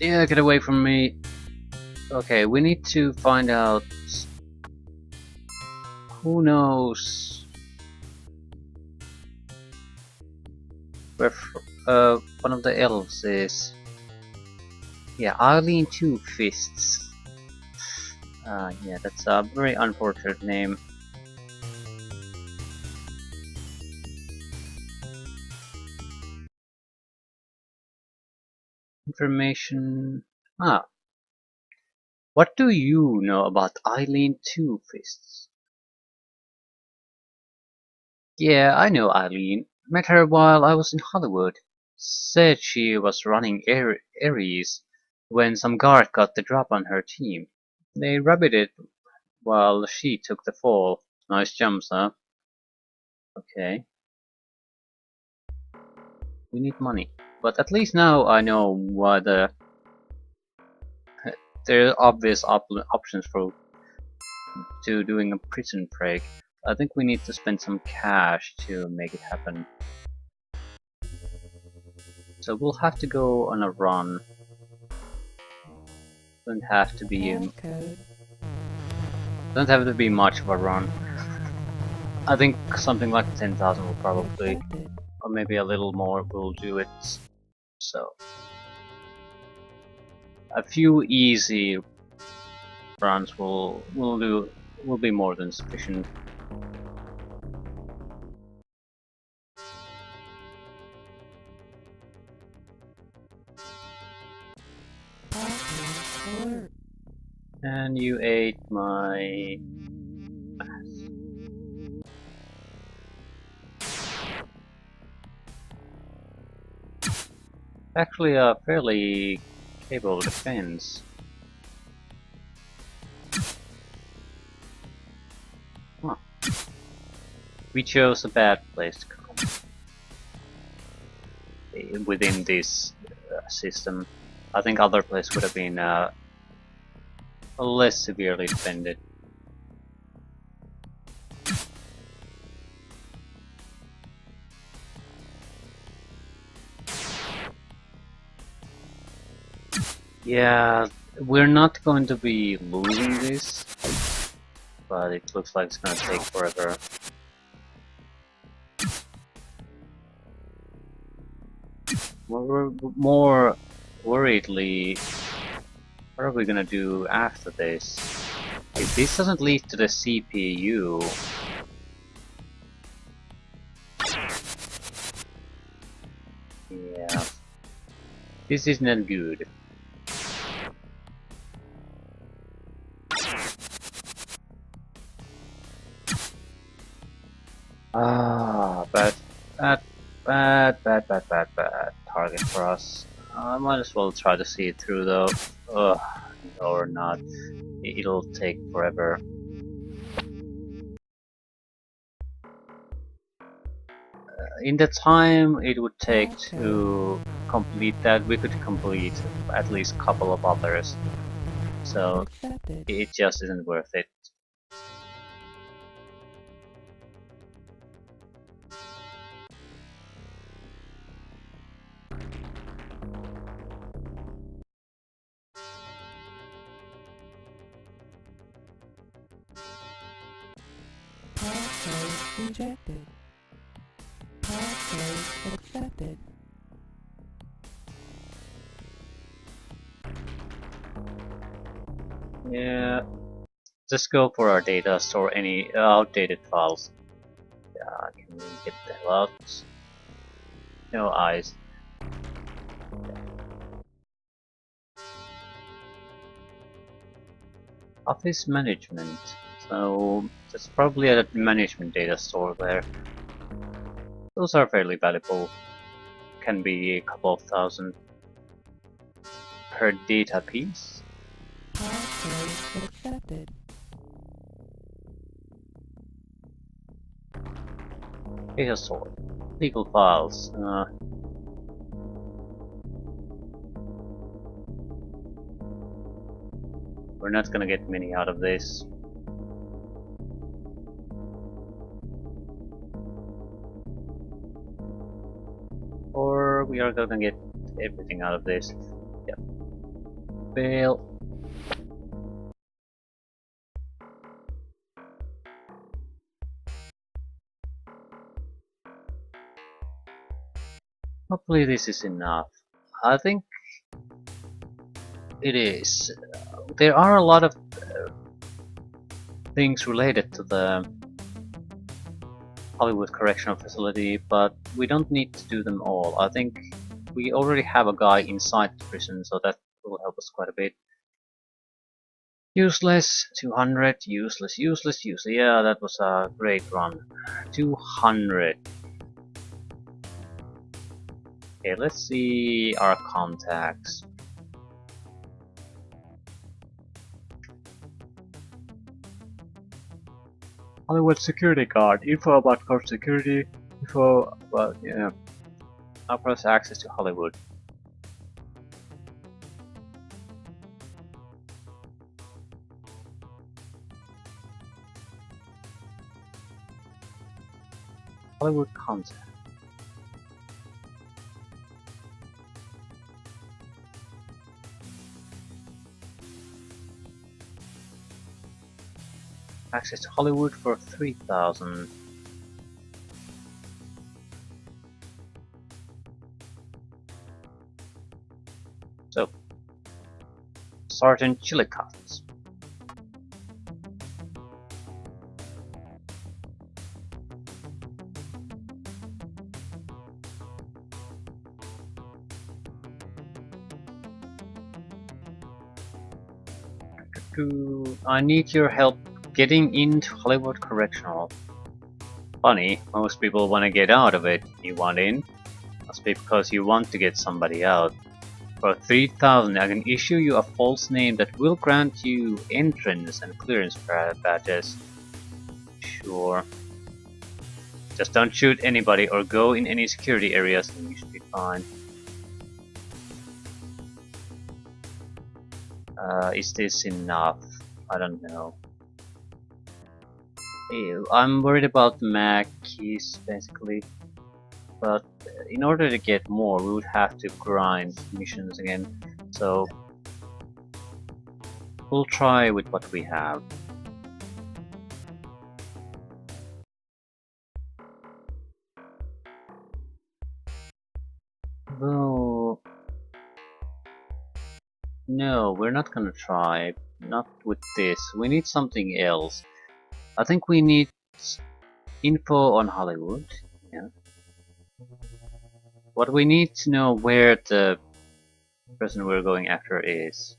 Yeah, get away from me. Okay, we need to find out. Who knows where one of the elves is? Yeah, Eileen Two Fists. Yeah, that's a very unfortunate name. Information. Ah, what do you know about Eileen Two Fists? Yeah, I know Eileen. Met her while I was in Hollywood. Said she was running Ares when some guard got the drop on her team. They rubbed it while she took the fall. Nice jumps, huh? Okay, we need money. But at least now I know what there are obvious options for to doing a prison break. I think we need to spend some cash to make it happen. So we'll have to go on a run. Doesn't have to be doesn't have to be much of a run. I think something like 10,000 will probably, or maybe a little more, will do it. So a few easy runs will be more than sufficient. And you ate my actually a fairly capable defense. Huh. We chose a bad place to come within this system. I think other places would have been less severely defended. Yeah, we're not going to be losing this, but it looks like it's gonna take forever. More worriedly, what are we gonna do after this? If this doesn't lead to the CPU, yeah, this is not good. Ah, bad target for us. I might as well try to see it through though. Ugh, or not. It'll take forever. In the time it would take to complete that, we could complete at least a couple of others. So it just isn't worth it. Passcode rejected. Passcode accepted. Yeah, just go for our data, store any outdated files. Yeah, can we get the hell out? No eyes. Office management. So there's probably a management data store there. Those are fairly valuable. Can be a couple of thousand per data piece. Passcode accepted. Data store. Legal files. We're not gonna get many out of this. Or we are gonna get everything out of this. Yep. Fail. Hopefully this is enough. I think it is. There are a lot of things related to the Hollywood Correctional Facility, but we don't need to do them all. I think we already have a guy inside the prison, so that will help us quite a bit. Useless, 200, useless, useless, useless. Yeah, that was a great run. 200. Okay, let's see our contacts. Hollywood security guard. Info about court security. Info about, yeah. Uploads access to Hollywood. Hollywood contact. Access to Hollywood for 3,000. So, Sergeant Chillicotts. I need your help getting into Hollywood Correctional. Funny, most people want to get out of it. You want in? Must be because you want to get somebody out. For 3,000, I can issue you a false name that will grant you entrance and clearance badges. Sure. Just don't shoot anybody or go in any security areas and you should be fine. Is this enough? I don't know. I'm worried about the mag keys basically. But in order to get more, we would have to grind missions again. So we'll try with what we have. Though, no, we're not gonna try. Not with this. We need something else. I think we need info on Hollywood. Yeah. What we need to know where the person we're going after is.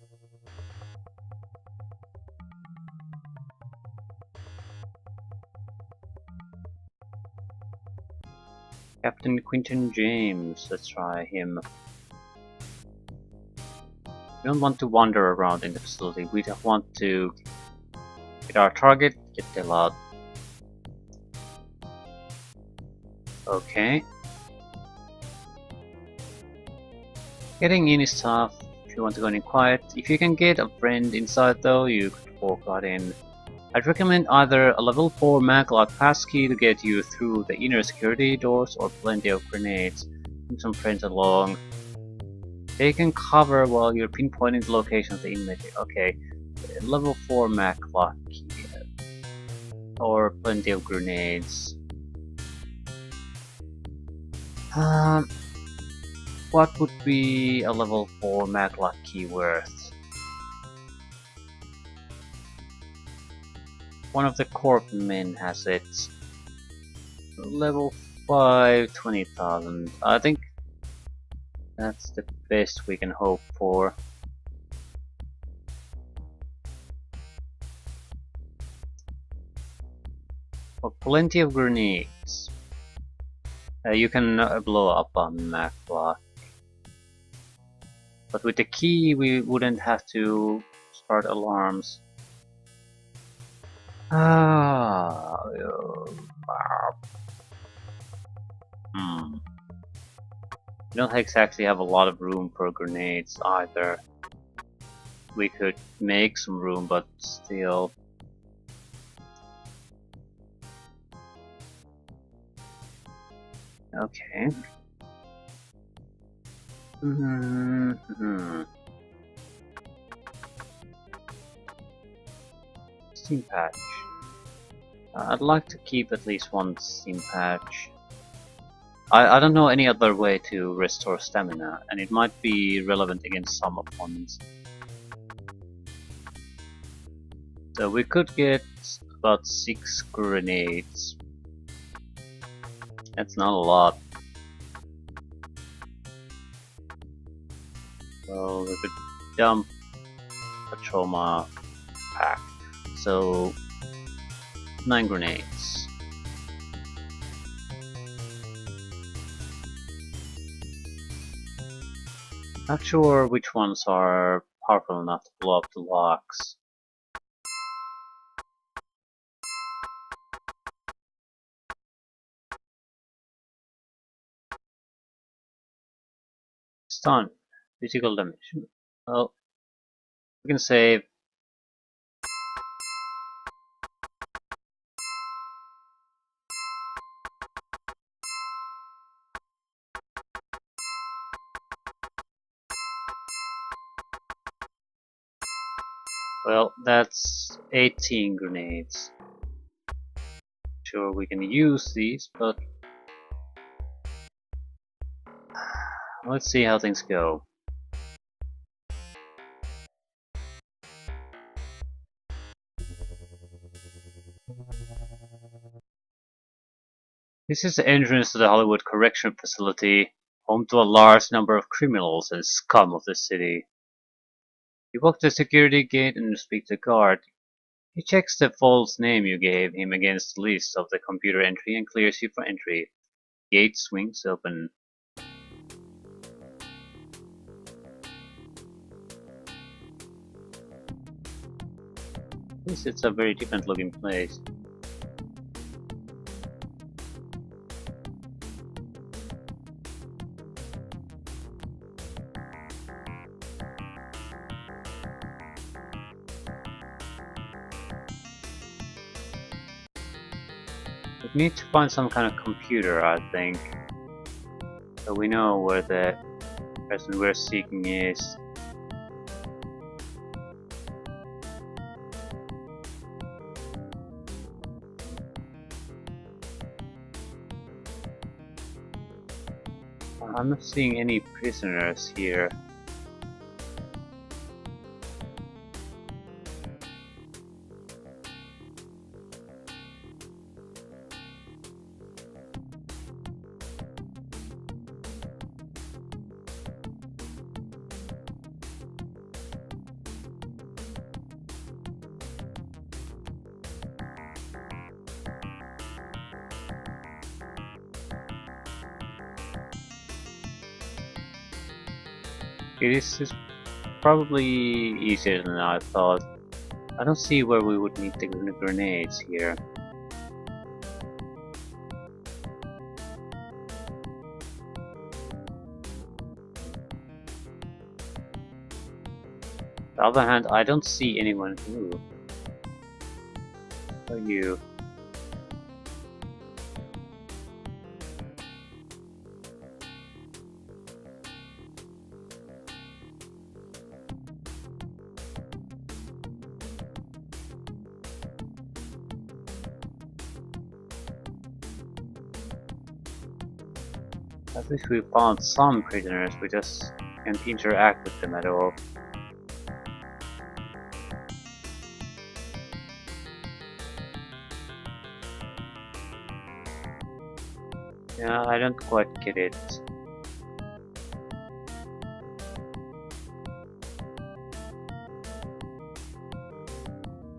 Captain Quinton James. Let's try him. We don't want to wander around in the facility. We just want to get our target, get the lot. Okay. Getting in is tough if you want to go in quiet. If you can get a friend inside though, you could walk right in. I'd recommend either a level 4 maglock passkey to get you through the inner security doors or plenty of grenades. Bring some friends along. They can cover while you're pinpointing the location of the inmate. Okay, level 4 maglock key. Or plenty of grenades. What would be a level 4 maglock key worth? One of the corp men has it. Level 5, 20,000. I think that's the best we can hope for. For plenty of grenades. You can blow up a maglock. But with the key we wouldn't have to start alarms. We don't exactly have a lot of room for grenades either. We could make some room, but still. Okay. steam patch. I'd like to keep at least one steam patch. I don't know any other way to restore stamina, and it might be relevant against some opponents. So we could get about 6 grenades. That's not a lot. So we could dump a trauma pack. So 9 grenades. Not sure which ones are powerful enough to blow up the locks. Stun. Physical damage. Well, we can save. Well, that's 18 grenades. Sure, we can use these, but let's see how things go. This is the entrance to the Hollywood Correctional Facility, home to a large number of criminals and scum of the city. You walk to the security gate and speak to the guard. He checks the false name you gave him against the list of the computer entry and clears you for entry. Gate swings open. This is a very different looking place. We need to find some kind of computer, I think, so we know where the person we're seeking is. I'm not seeing any prisoners here. Okay, this is probably easier than I thought. I don't see where we would need the grenades here. On the other hand, I don't see anyone who. Who are you? At least we found some prisoners, we just can't interact with them at all. Yeah, I don't quite get it.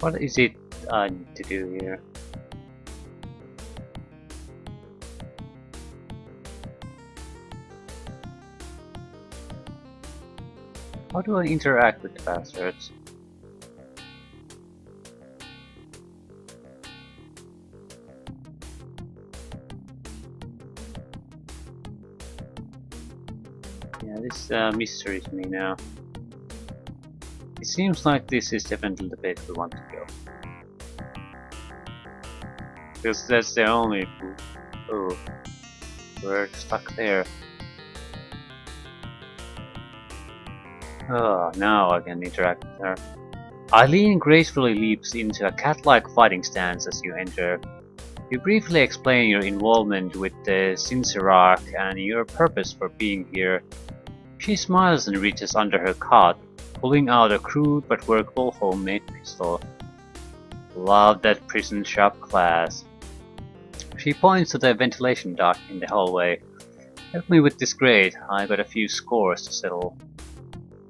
What is it I need to do here? How do I interact with the bastards? Yeah, this mysteries me now. It seems like this is definitely the place we want to go. Because that's the only... Oh, we're stuck there. Oh, now I can interact with her. Eileen gracefully leaps into a cat-like fighting stance as you enter. You briefly explain your involvement with the Sinserak and your purpose for being here. She smiles and reaches under her cot, pulling out a crude but workable homemade pistol. Love that prison shop class. She points to the ventilation duct in the hallway. Help me with this grate, I got a few scores to settle.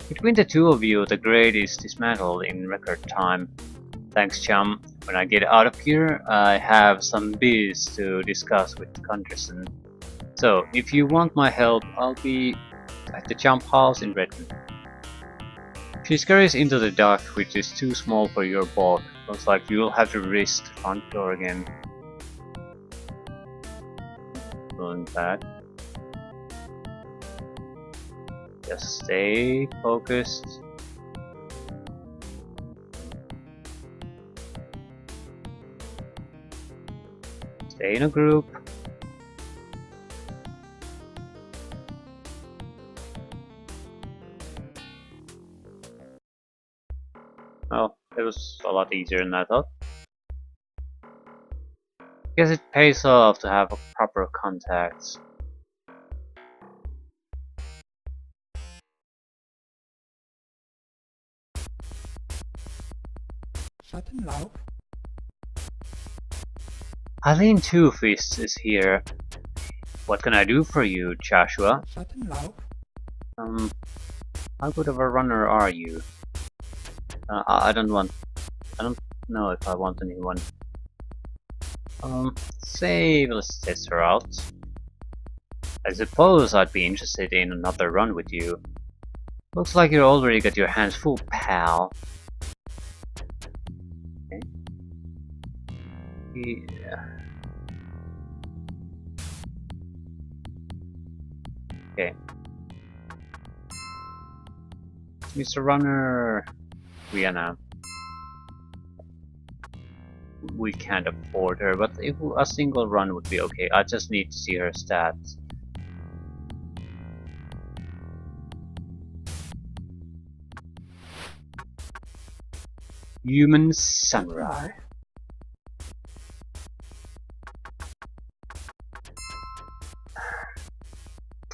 Between the two of you, the grate is dismantled in record time. Thanks, chum. When I get out of here, I have some biz to discuss with Gunderson. So, if you want my help, I'll be at the jump house in Redmond. She scurries into the duct, which is too small for your bulk. Looks like you'll have to risk the front door again. Doing that. Just stay focused. Stay in a group. Well, it was a lot easier than I thought. Guess it pays off to have proper contacts. Shuttenlauf. Eileen Two Fists is here. What can I do for you, Joshua? Shuttenlauf. How good of a runner are you? I don't know if I want anyone. Say let's test her out. I suppose I'd be interested in another run with you. Looks like you already got your hands full, pal. Okay. Yeah. Okay. Mr. Runner, Rihanna. We can't afford her, but if a single run would be okay. I just need to see her stats. Human Samurai.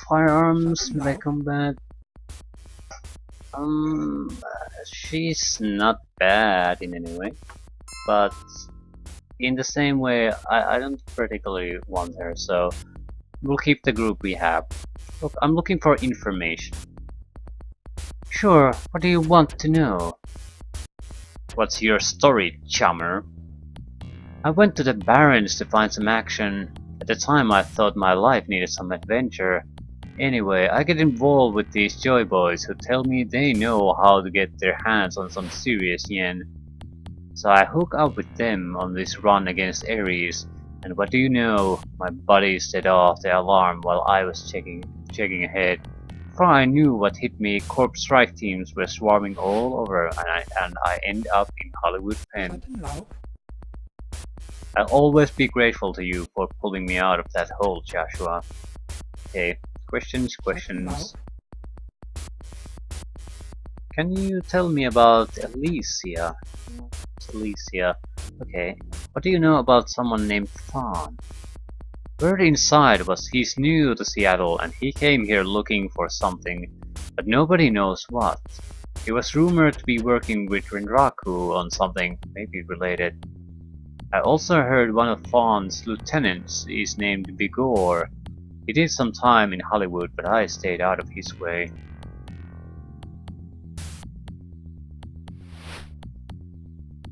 Firearms, melee combat. She's not bad in any way, but in the same way, I don't particularly want her, so we'll keep the group we have. Look, I'm looking for information. Sure, what do you want to know? What's your story, chummer? I went to the Barrens to find some action. At the time I thought my life needed some adventure. Anyway, I get involved with these Joy Boys who tell me they know how to get their hands on some serious yen. So I hook up with them on this run against Ares, and what do you know? My buddy set off the alarm while I was checking ahead. Before I knew what hit me, corp strike teams were swarming all over, and I end up in Hollywood Pen. Shuttenlauf. I'll always be grateful to you for pulling me out of that hole, Joshua. Okay, questions. Shuttenlauf. Can you tell me about Alicia? Alicia. Okay. What do you know about someone named Fawn? Word inside was he's new to Seattle and he came here looking for something, but nobody knows what. He was rumored to be working with Renraku on something, maybe related. I also heard one of Fawn's lieutenants is named Vigor. He did some time in Hollywood, but I stayed out of his way.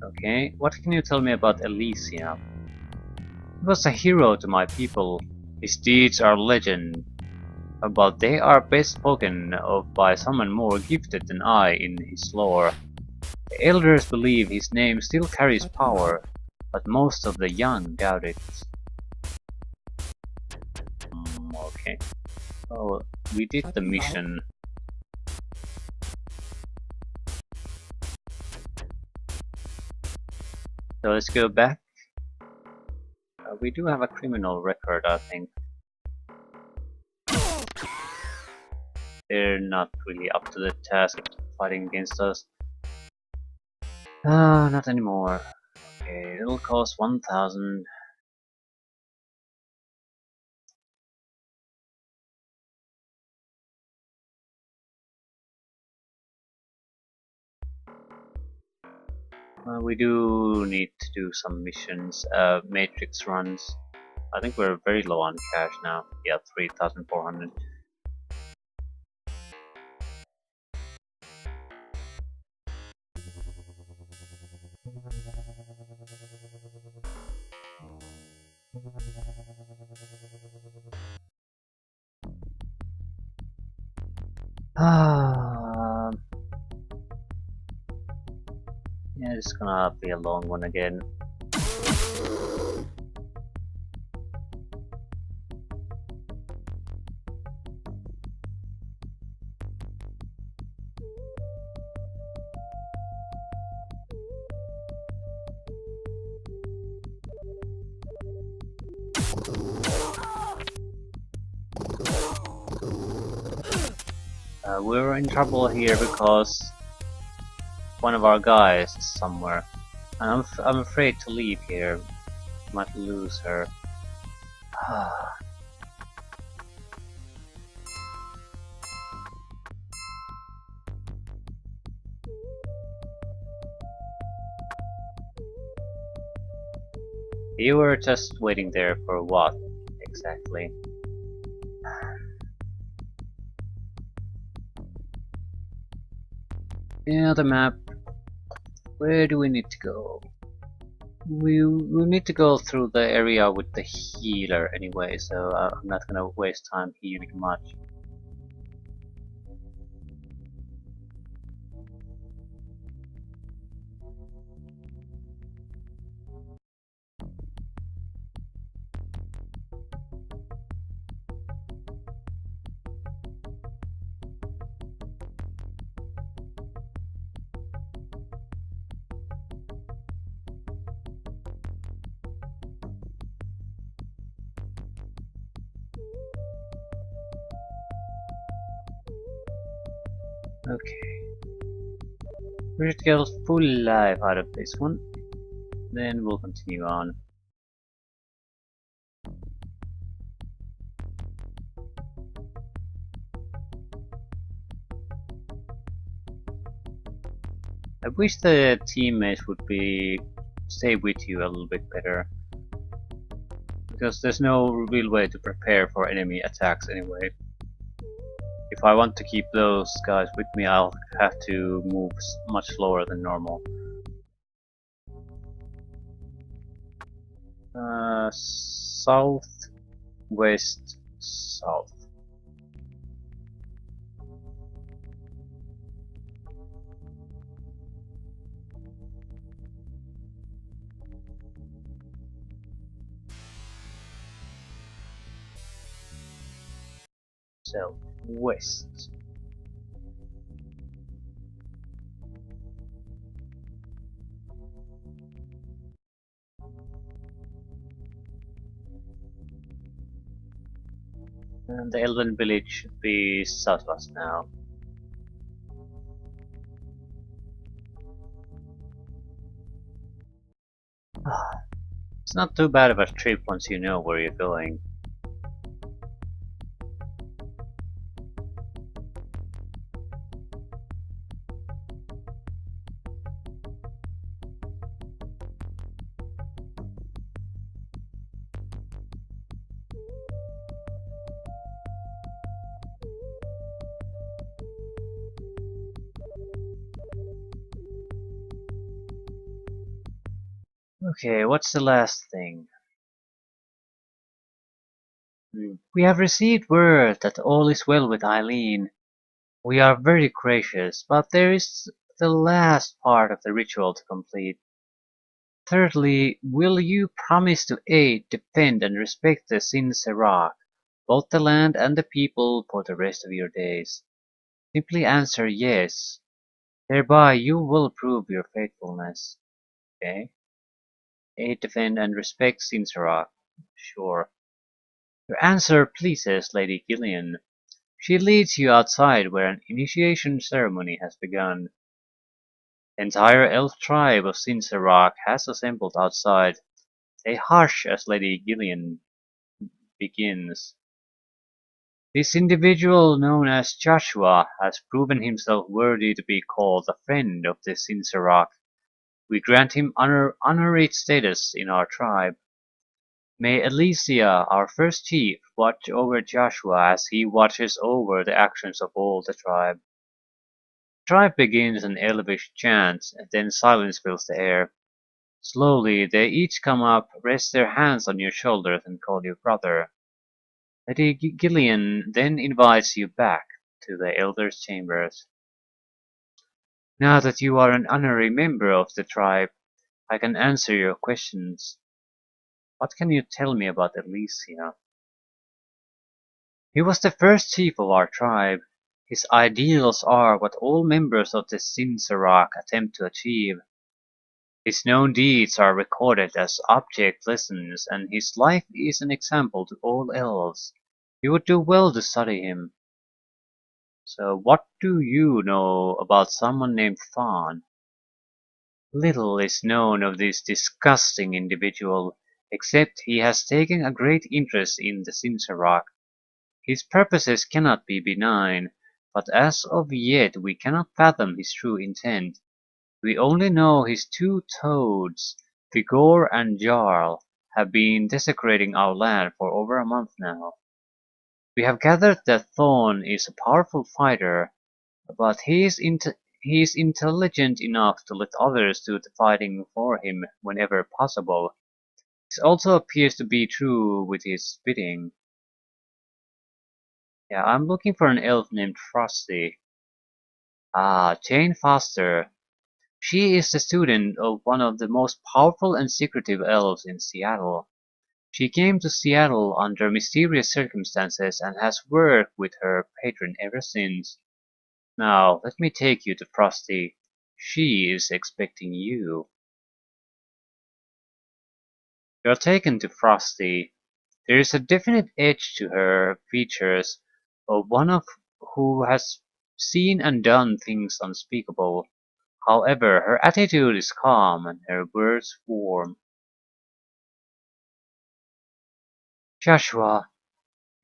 Okay, what can you tell me about Alicia? He was a hero to my people. His deeds are legend, but they are best spoken of by someone more gifted than I in his lore. The elders believe his name still carries power, but most of the young doubt it. Okay. Oh, we did the mission. So let's go back. We do have a criminal record, I think. They're not really up to the task of fighting against us. Ah, not anymore. Okay, it'll cost 1,000. We do need to do some missions, matrix runs. I think we're very low on cash now. Yeah, 3,400. Ah, yeah, it's gonna be a long one again. We're in trouble here because one of our guys is somewhere. And I'm afraid to leave here. Might lose her. You were just waiting there for what, exactly? Yeah, the map. Where do we need to go? We need to go through the area with the healer anyway, so I'm not gonna waste time healing much. Okay. We should get a full life out of this one. Then we'll continue on. I wish the teammates would be stay with you a little bit better. Because there's no real way to prepare for enemy attacks anyway. If I want to keep those guys with me, I'll have to move much slower than normal. South, west, south. Southwest. And the elven village should be southwest now. It's not too bad of a trip once you know where you're going. Okay, what's the last thing? We have received word that all is well with Ilene. We are very gracious, but there is the last part of the ritual to complete. Thirdly, will you promise to aid, defend, and respect the Sin-Serac, both the land and the people, for the rest of your days? Simply answer yes. Thereby you will prove your faithfulness. Okay? Aid, defend, and respect Sin-Serac. Sure. Your answer pleases Lady Gillian. She leads you outside where an initiation ceremony has begun. The entire elf tribe of Sinsarak has assembled outside. They hush as Lady Gillian begins. This individual, known as Joshua, has proven himself worthy to be called a friend of the Sinsarak. We grant him honorary status in our tribe. May Alicia, our first chief, watch over Joshua as he watches over the actions of all the tribe. The tribe begins an elvish chant, and then silence fills the air. Slowly, they each come up, rest their hands on your shoulders, and call you brother. Lady Gillian then invites you back to the elders' chambers. Now that you are an honorary member of the tribe, I can answer your questions. What can you tell me about Alicia? He was the first chief of our tribe. His ideals are what all members of the Sinsarak attempt to achieve. His known deeds are recorded as object lessons, and his life is an example to all elves. You would do well to study him. So what do you know about someone named Thon? Little is known of this disgusting individual, except he has taken a great interest in the Sinsarak. His purposes cannot be benign, but as of yet we cannot fathom his true intent. We only know his two toads, Vigor and Jarl, have been desecrating our land for over a month now. We have gathered that Thorn is a powerful fighter, but he is intelligent enough to let others do the fighting for him whenever possible. This also appears to be true with his bidding. Yeah, I'm looking for an elf named Frosty. Ah, Jane Foster. She is the student of one of the most powerful and secretive elves in Seattle. She came to Seattle under mysterious circumstances and has worked with her patron ever since. Now, let me take you to Frosty. She is expecting you. You're taken to Frosty. There is a definite edge to her features of one of who has seen and done things unspeakable. However, her attitude is calm and her words warm. Joshua,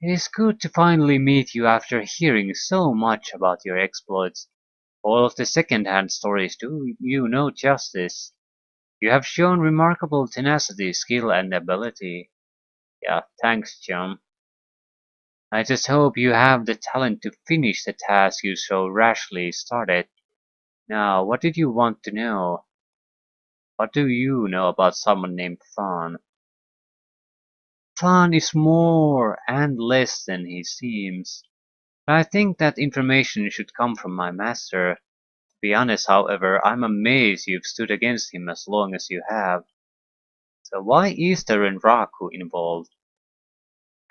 it is good to finally meet you after hearing so much about your exploits. All of the second-hand stories do you no justice. You have shown remarkable tenacity, skill, and ability. Yeah, thanks, chum. I just hope you have the talent to finish the task you so rashly started. Now, what did you want to know? What do you know about someone named Thon? Thon is more and less than he seems. I think that information should come from my master. To be honest, however, I'm amazed you've stood against him as long as you have. So why is the Renraku involved?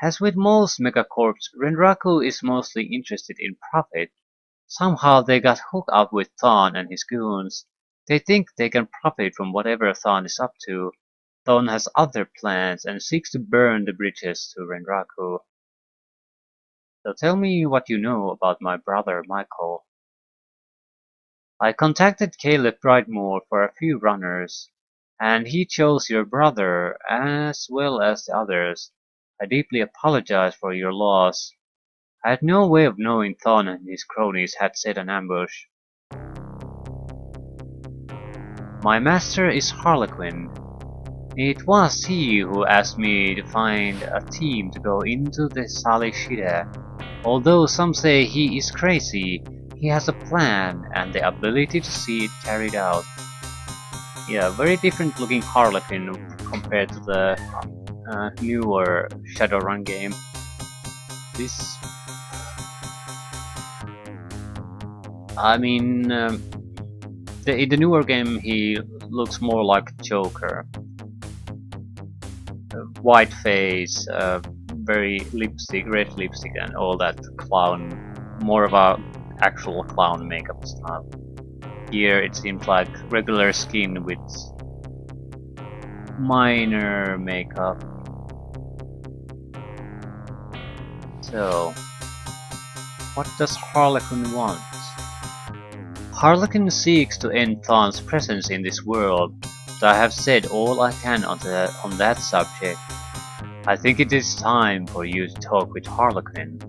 As with most megacorps, Renraku is mostly interested in profit. Somehow they got hooked up with Thon and his goons. They think they can profit from whatever Thon is up to. Thon has other plans and seeks to burn the bridges to Renraku. So tell me what you know about my brother Michael. I contacted Caleb Brightmore for a few runners, and he chose your brother as well as the others. I deeply apologize for your loss. I had no way of knowing Thon and his cronies had set an ambush. My master is Harlequin. It was he who asked me to find a team to go into the Salishida. Although some say he is crazy, he has a plan and the ability to see it carried out. Yeah, very different looking Harlequin compared to the newer Shadowrun game. This, I mean, in the newer game he looks more like Joker. White face, very red lipstick, and all that clown, more of a actual clown makeup style. Here it seems like regular skin with minor makeup. So, what does Harlequin want? Harlequin seeks to end Thorn's presence in this world, so I have said all I can on that subject. I think it is time for you to talk with Harlequin.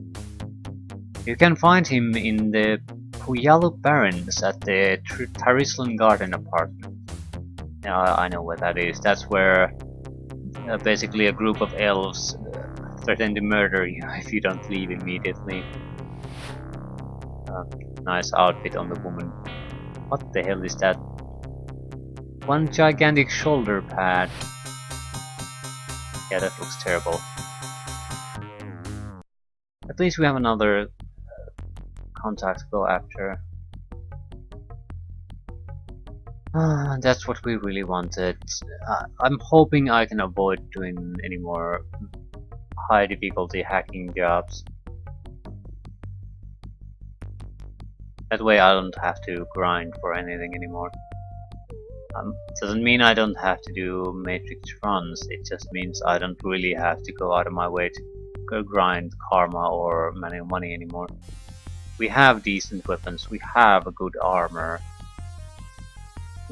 You can find him in the Puyalu Barrens at the Tarislan Garden apartment. I know where that is. That's where basically a group of elves threaten to murder you if you don't leave immediately. Nice outfit on the woman. What the hell is that? One gigantic shoulder pad. Yeah, that looks terrible. At least we have another contact to go after. That's what we really wanted. I'm hoping I can avoid doing any more high difficulty hacking jobs. That way I don't have to grind for anything anymore. Doesn't mean I don't have to do matrix runs, it just means I don't really have to go out of my way to go grind karma or money anymore. We have decent weapons, we have a good armor.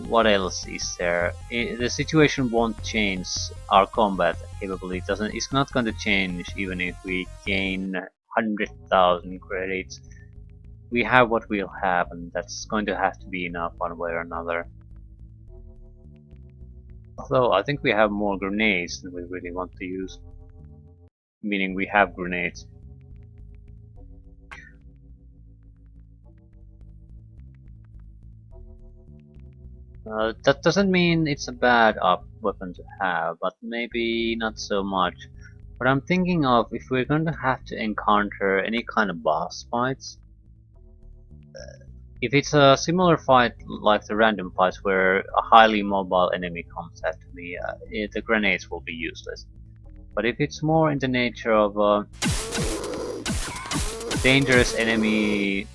What else is there? The situation won't change our combat capability. It's not going to change even if we gain 100,000 credits. We have what we'll have, and that's going to have to be enough one way or another. Although I think we have more grenades than we really want to use. Meaning we have grenades. That doesn't mean it's a bad weapon to have, but maybe not so much. But I'm thinking of if we're going to have to encounter any kind of boss fights. If it's a similar fight like the random fights where a highly mobile enemy comes at me, the grenades will be useless. But if it's more in the nature of a dangerous enemy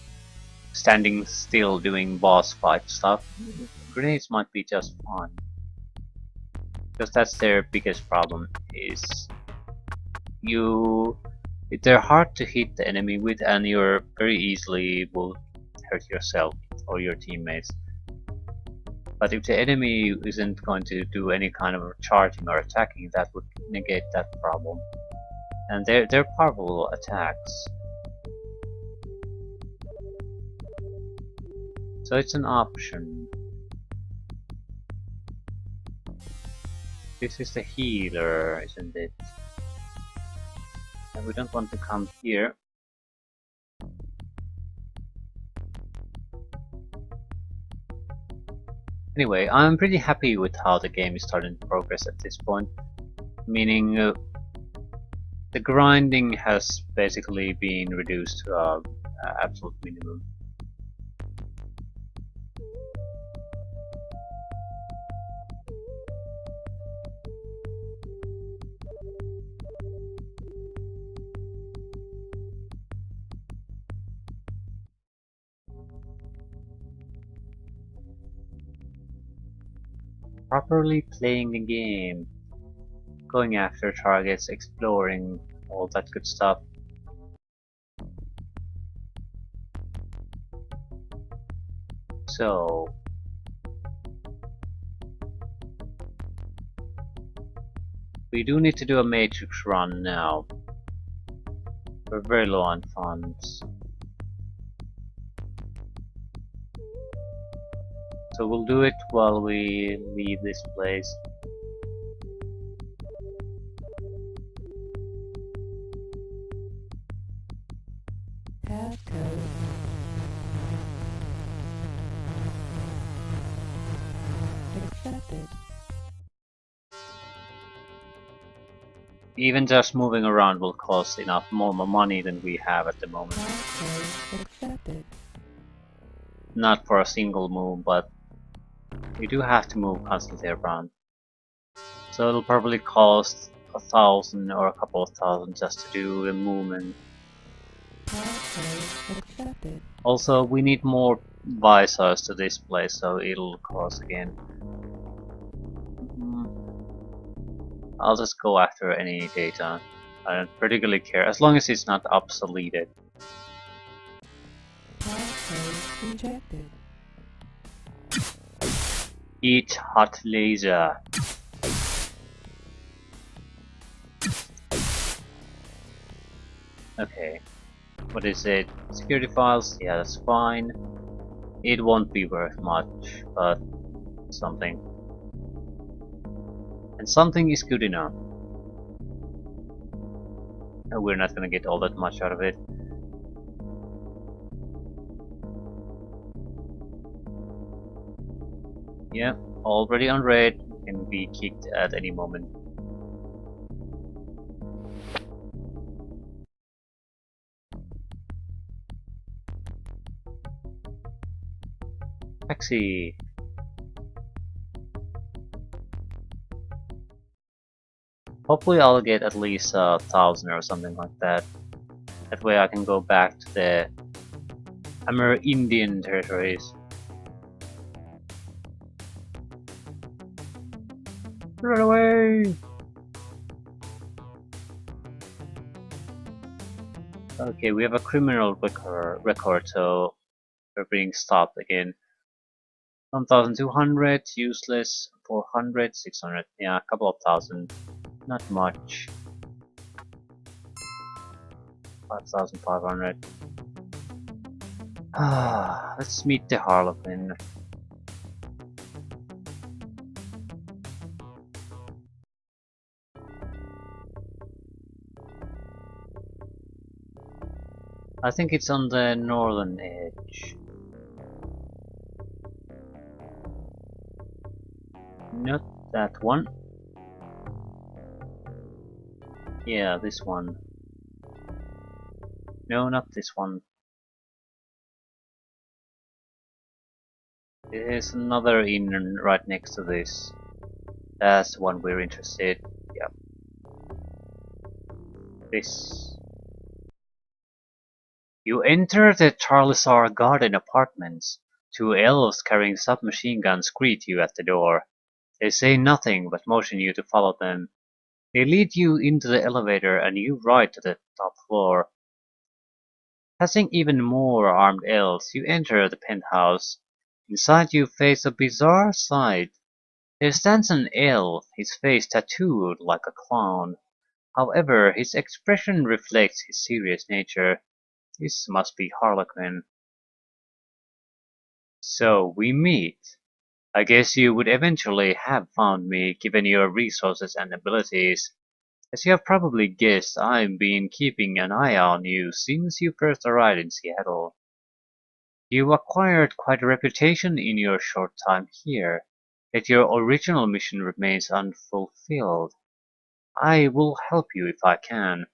standing still doing boss fight stuff, grenades might be just fine. Because that's their biggest problem, is they're hard to hit the enemy with and you're very easily will hurt yourself or your teammates. But if the enemy isn't going to do any kind of charging or attacking, that would negate that problem. And they're powerful attacks. So it's an option. This is the healer, isn't it? And we don't want to come here. Anyway, I'm pretty happy with how the game is starting to progress at this point. Meaning the grinding has basically been reduced to an absolute minimum. Properly playing the game, going after targets, exploring, all that good stuff. So we do need to do a matrix run now. We're very low on funds. So we'll do it while we leave this place. Passcode. Accepted. Even just moving around will cost enough more money than we have at the moment. Passcode accepted. Not for a single move, but we do have to move constantly around. So it'll probably cost 1,000 or a couple of thousand just to do the movement. Passcode accepted. Also, we need more visors to this place, so it'll cost again. I'll just go after any data. I don't particularly care, as long as it's not obsoleted. Passcode rejected. Eat hot laser. Okay, what is it? Security files? Yeah, that's fine. It won't be worth much, but something. And something is good enough. And we're not gonna get all that much out of it. Yeah, already on red, can be kicked at any moment. Taxi! Hopefully I'll get at least 1,000 or something like that. That way I can go back to the Amerindian territories. Run away! Okay, we have a criminal record, so we're being stopped again. 1,200, useless, 400, 600, yeah, a couple of thousand, not much. 5,500. Let's meet the Harlequin. I think it's on the northern edge. Not that one. Yeah, this one. No, not this one. There's another inn right next to this. That's the one we're interested. Yeah. This. You enter the Charlesar Garden Apartments. Two elves carrying submachine guns greet you at the door. They say nothing but motion you to follow them. They lead you into the elevator and you ride to the top floor. Passing even more armed elves, you enter the penthouse. Inside you face a bizarre sight. There stands an elf, his face tattooed like a clown. However, his expression reflects his serious nature. This must be Harlequin. So we meet. I guess you would eventually have found me given your resources and abilities. As you have probably guessed, I've been keeping an eye on you since you first arrived in Seattle. You acquired quite a reputation in your short time here, yet your original mission remains unfulfilled. I will help you if I can.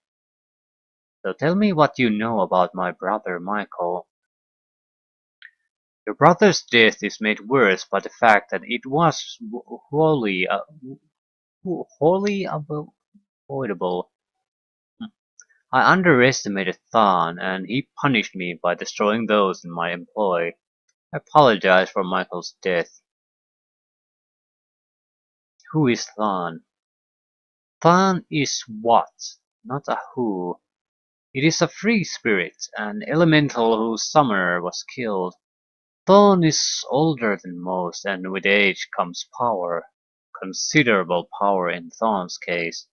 So tell me what you know about my brother Michael. Your brother's death is made worse by the fact that it was wholly avoidable. I underestimated Thon, and he punished me by destroying those in my employ. I apologize for Michael's death. Who is Thon? Thon is what, not a who. It is a free spirit, an elemental whose summoner was killed. Thon is older than most, and with age comes power. Considerable power in Thon's case.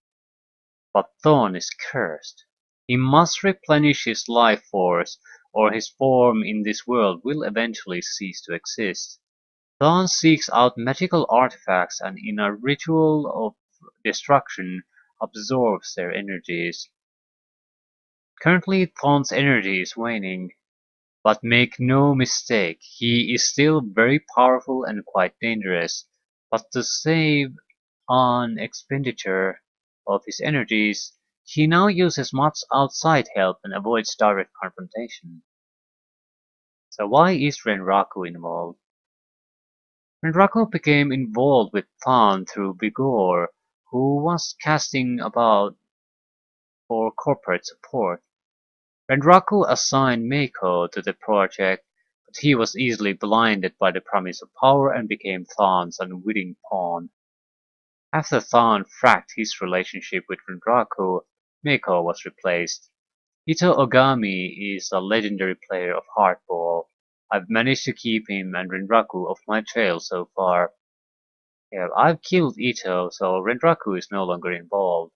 But Thon is cursed. He must replenish his life force, or his form in this world will eventually cease to exist. Thon seeks out magical artifacts and in a ritual of destruction absorbs their energies. Currently Thon's energy is waning, but make no mistake, he is still very powerful and quite dangerous. But to save on expenditure of his energies, he now uses much outside help and avoids direct confrontation. So why is Renraku involved? Renraku became involved with Thon through Vigor, who was casting about for corporate support. Renraku assigned Meiko to the project, but he was easily blinded by the promise of power and became Thon's unwitting pawn. After Thon fracked his relationship with Renraku, Meiko was replaced. Ito Ogami is a legendary player of hardball. I've managed to keep him and Renraku off my trail so far. Yeah, I've killed Ito, so Renraku is no longer involved.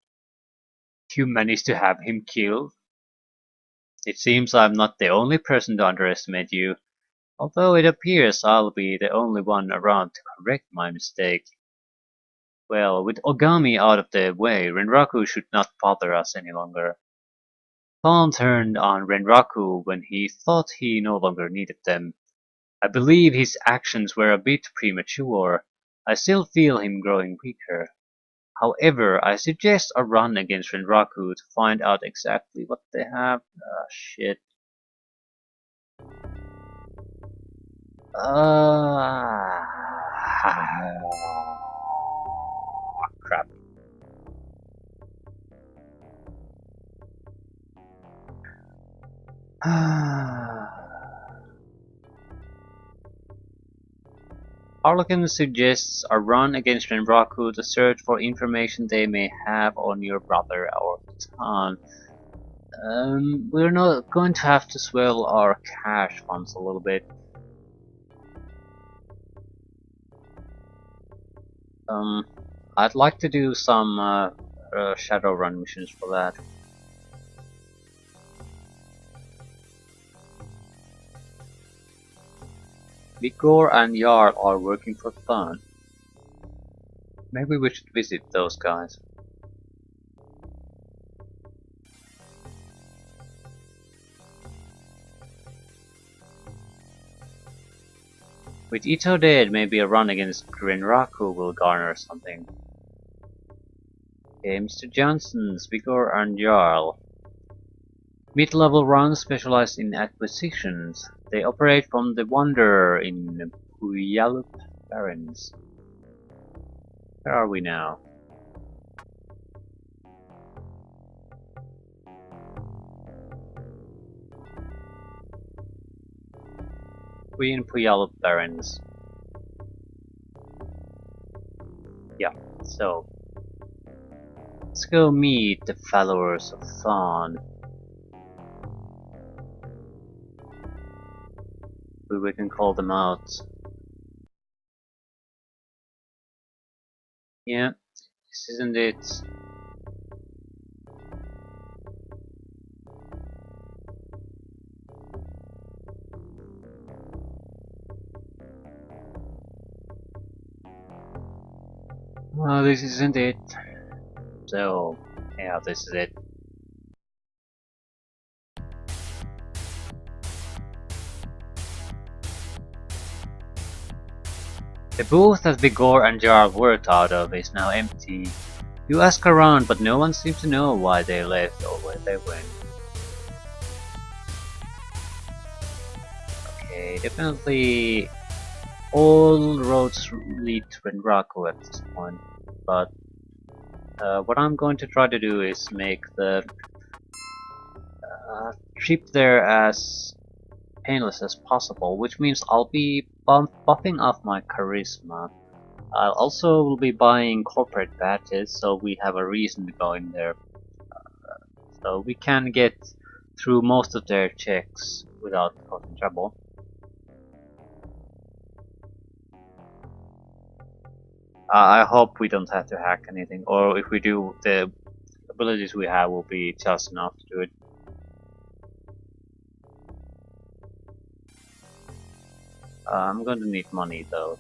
You managed to have him killed? It seems I'm not the only person to underestimate you, although it appears I'll be the only one around to correct my mistake. Well, with Ogami out of the way, Renraku should not bother us any longer. Thon turned on Renraku when he thought he no longer needed them. I believe his actions were a bit premature. I still feel him growing weaker. However, I suggest a run against Renraku to find out exactly what they have. Ah, shit. Ah, crap. Harlequin suggests a run against Renraku to search for information they may have on your brother or Tan. We're not going to have to swell our cash funds a little bit. I'd like to do some Shadowrun missions for that. Vigor and Jarl are working for fun. Maybe we should visit those guys. With Ito dead, maybe a run against Renraku will garner something. Okay, Mr. Johnson's Vigor and Jarl. Mid-level runs specialize in acquisitions. They operate from the Wanderer in Puyallup Barrens. Where are we now? We're in Puyallup Barrens. Yeah, so let's go meet the followers of Thon. We can call them out. Yeah, this isn't it. Well, this isn't it. So, yeah, this is it. The booth that Vigor and Jarl worked out of is now empty. You ask around, but no one seems to know why they left or where they went. Okay, definitely all roads lead to Renraku at this point, but what I'm going to try to do is make the trip there as painless as possible, which means I'll be buffing up my charisma. I'll also will be buying corporate badges, so we have a reason to go in there. So we can get through most of their checks without causing trouble. I hope we don't have to hack anything, or if we do, the abilities we have will be just enough to do it. I'm going to need money though.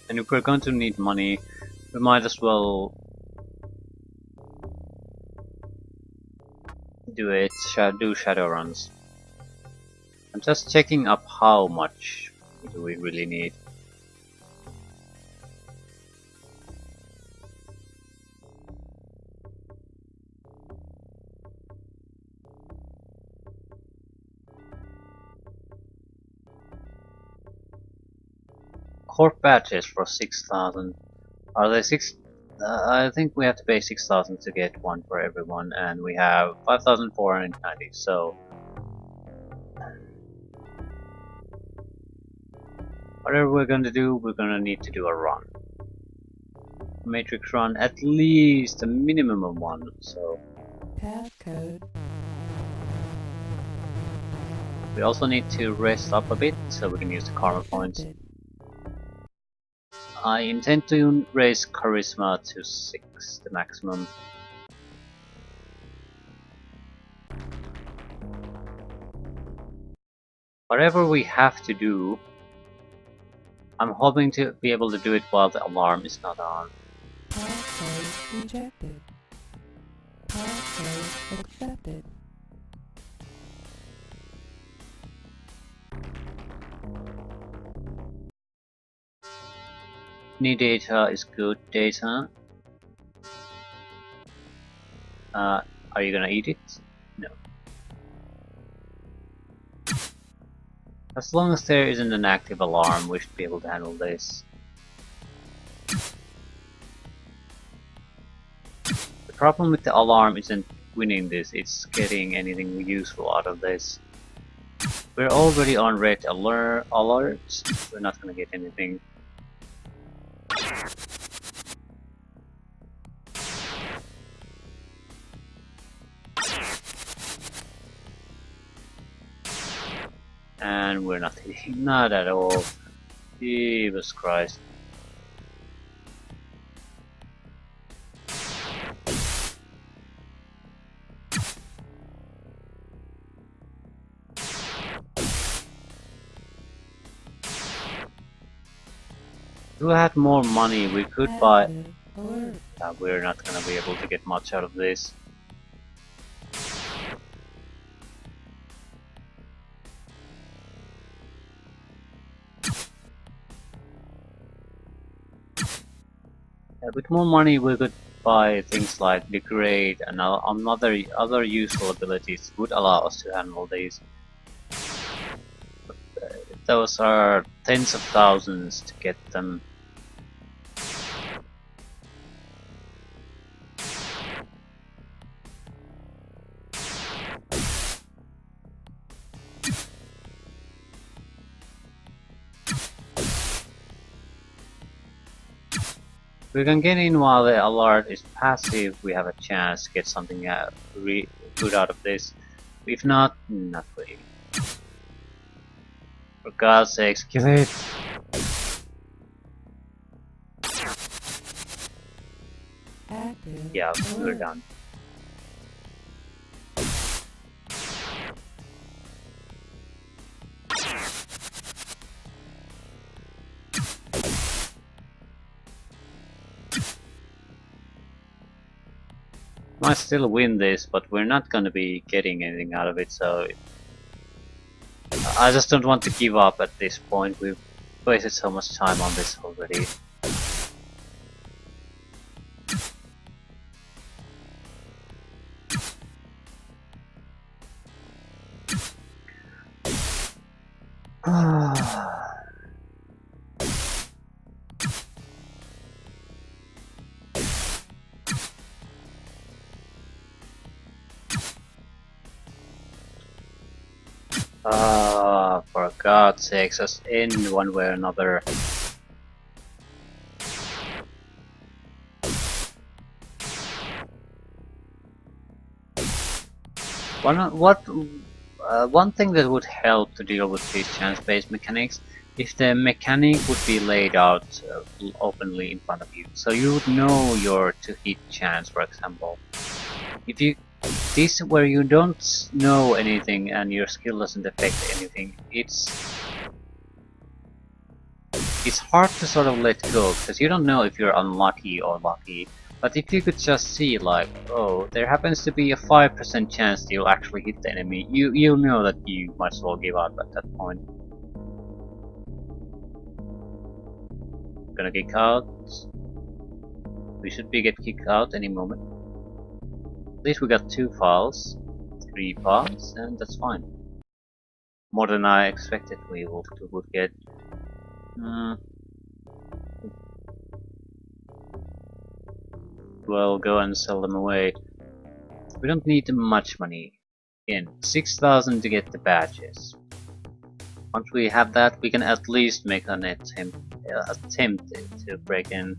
And if we're going to need money, we might as well do shadow runs. I'm just checking up how much do we really need. Corp badges for 6,000. Are they 6? I think we have to pay 6,000 to get one for everyone, and we have 5,490. So whatever we're gonna do, we're gonna need to do a run. Matrix run, at least a minimum of one. So Passcode. We also need to rest up a bit so we can use the karma points. Accepted. I intend to raise charisma to 6, the maximum. Whatever we have to do, I'm hoping to be able to do it while the alarm is not on. Password rejected. Password accepted. Any data is good data. Are you gonna eat it? No. As long as there isn't an active alarm, we should be able to handle this. The problem with the alarm isn't winning this, it's getting anything useful out of this. We're already on red alerts, we're not gonna get anything. And we're not hitting, not at all. Jesus Christ. If we had more money, we could buy. Active alert. We're not gonna be able to get much out of this. With more money, we could buy things like degrade and other useful abilities would allow us to handle these. But, those are tens of thousands to get them. We can get in while the alert is passive. We have a chance to get something good out of this. If not, not really. For God's sakes, kill it! Active Yeah, we're alert. done. Might still win this, but we're not gonna be getting anything out of it, so I just don't want to give up at this point. We've wasted so much time on this already. For God's sakes, just end one way or another. One thing that would help to deal with these chance-based mechanics, if the mechanic would be laid out openly in front of you, so you would know your to-hit chance, for example. If you this where you don't know anything and your skill doesn't affect anything, it's hard to sort of let go because you don't know if you're unlucky or lucky. But if you could just see like, oh, there happens to be a 5% chance that you'll actually hit the enemy, you'll know that you might as well give up at that point. Gonna kick out. We should be get kicked out any moment. At least we got 2 files, 3 files, and that's fine. More than I expected we would get. Well, go and sell them away. We don't need much money. Again, 6,000 to get the badges. Once we have that, we can at least make an attempt to break in.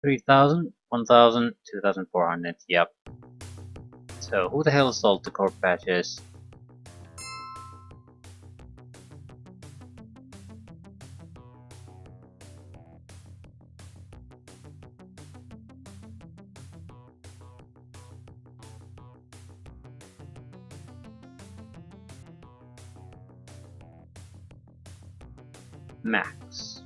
3,000, 1,000, 2,400, yep. So who the hell sold the corp badges? Max.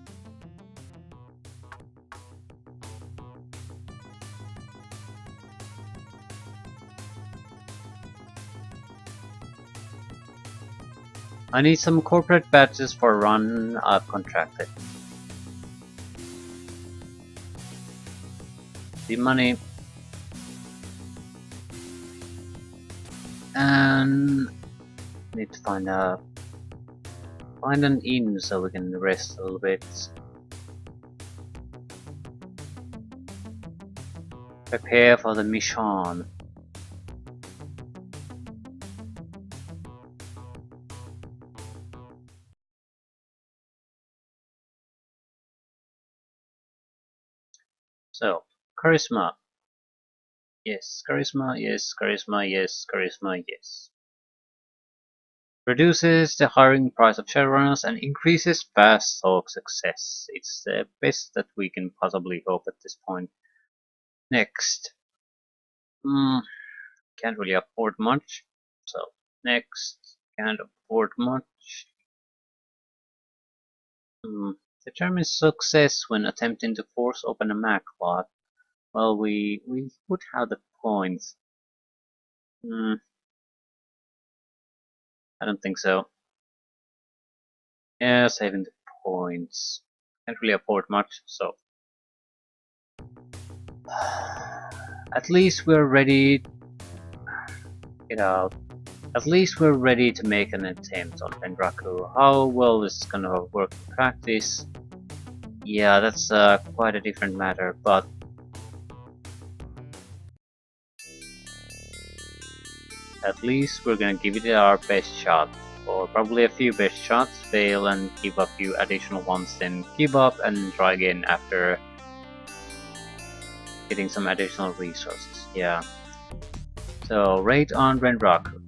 I need some corporate badges for a run I've contracted. The money. And need to find an inn so we can rest a little bit. Prepare for the mission. So, charisma. Yes, charisma, yes, charisma, yes, charisma, yes. Reduces the hiring price of Shadowrunners and increases fast talk success. It's the best that we can possibly hope at this point. Next. Can't really afford much. So, next. Can't afford much. Determines success when attempting to force open a Mac lock. Well, we would have the points. I don't think so. Yeah, saving the points. Can't really afford much, so. At least we're ready. Get out. At least we're ready to make an attempt on Pendraku. How well is it gonna work in practice? Yeah, that's quite a different matter, but at least we're gonna give it our best shot. Or probably a few best shots, fail and give a few additional ones, then give up and try again after getting some additional resources. Yeah. So raid on Renraku.